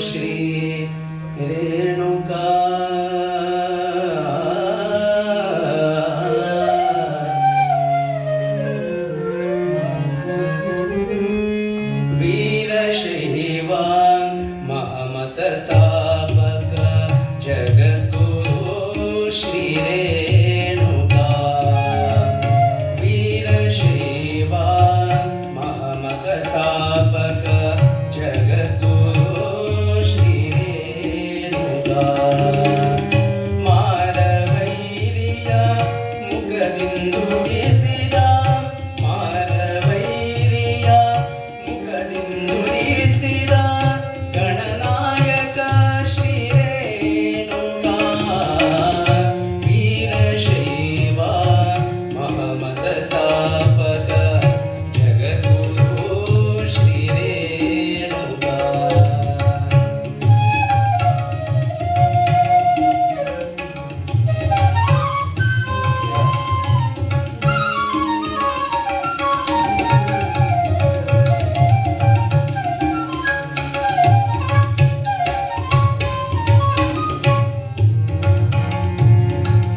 ಶ್ರೀ ರೇಣುಕಾ ವೀರಶೈವ ಮಹಮತ ಸ್ಥಾಪಕ ಜಗದ್ಗುರು ಶ್ರೀ ರೇಣುಕಾ ವೀರಶೈವ ಮಹಮತ ಸ್ಥಾಪಕ ಜಗದ್ಗುರು ಶ್ರೀ ರೇಣುಕಾ ಮಾರವೈರಿಯ ಮುಖದಿಂದುದಿಸಿದ ಮಾರವೈರಿಯ ಮುಖದಿಂದುದಿಸಿದ ಗಣನಾಯಕ ಶ್ರೀ ರೇಣುಕಾ ವೀರಶೈವ ಮಹಮತ ಸ್ಥಾಪಕ ಜಗದ್ಗುರು ಶ್ರೀ ರೇಣುಕಾ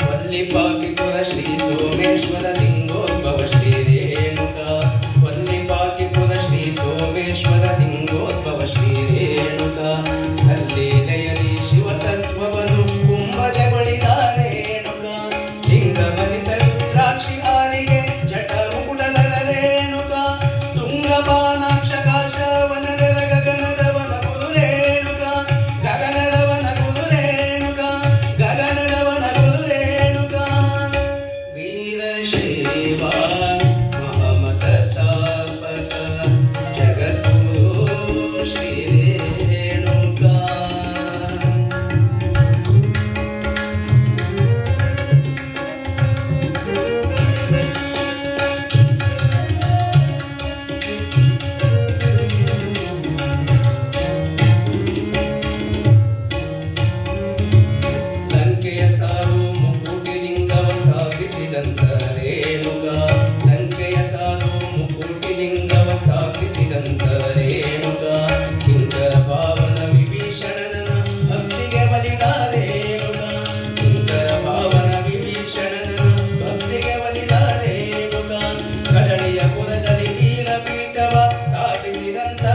ವಲ್ಲಿಪಾಕಿಪುರ ಶ್ರೀ ಸೋಮೇಶ್ವರ ಲಿಂಗೋದ್ಭವ ಶ್ರೀ ರೇಣುಕಾ ವಲ್ಲಿಪಾಕಿಪುರ ಶ್ರೀ ಸೋಮೇಶ್ವರ ಲಿಂಗೋದ್ಭವ ಶ್ರೀ ರೇಣುಕಾ ಸಲ್ಲೇದೆಯಲಿ ಶಿವತತ್ವವನ್ನು ಕುಂಭಜಗೊಳಿದ ರೇಣುಕಾ ಲಿಂಗ ಬಸಿತ ರುದ್ರಾಕ್ಷಿ ಹಾರಿಗೆ ಜಟ ಮುಕುಟದಳ ರೇಣುಕಾ ತುಂಗಪಾನಾಕ್ಷ ಕಾಶವನದ ಗಗನದವನ ಗುರು ರೇಣುಕಾ ಗಗನದವನ ಗುರು ರೇಣುಕಾ ಗಗನದವನ ಗುರು ರೇಣುಕಾ ವೀರಶೈವ ಮಹಮತ ಸ್ಥಾಪಕ ಜಗದ್ಗುರು ಶ್ರೀ ರೇಣುಕಾ ಲಂಕೆಯ ಸಾರು ಮುಕುಟಿ ಲಿಂಗವ ಸ್ಥಾಪಿಸಿದಂತ ರೇಣುಕಾ ಲಂಕೆಯ ಸಾರು ಮುಕುಟಿ ಲಿಂಗವ ಸ್ಥಾಪಿಸಿದಂತ ರೇಣುಕಾ ಕಿಂಕರ ಪಾವನ ವಿಭೀಷಣನ ಭಕ್ತಿಗೆ ಬಲಿದ ರೇಣುಕಾ ಕಿಂಕರ ಪಾವನ ವಿಭೀಷಣನ ಭಕ್ತಿಗೆ ಬಲಿದ ರೇಣುಕಾ ಕದಳಿಯ ಪುರದಲ್ಲಿ ವೀರಪೀಠವ ಸ್ಥಾಪಿಸಿದಂತ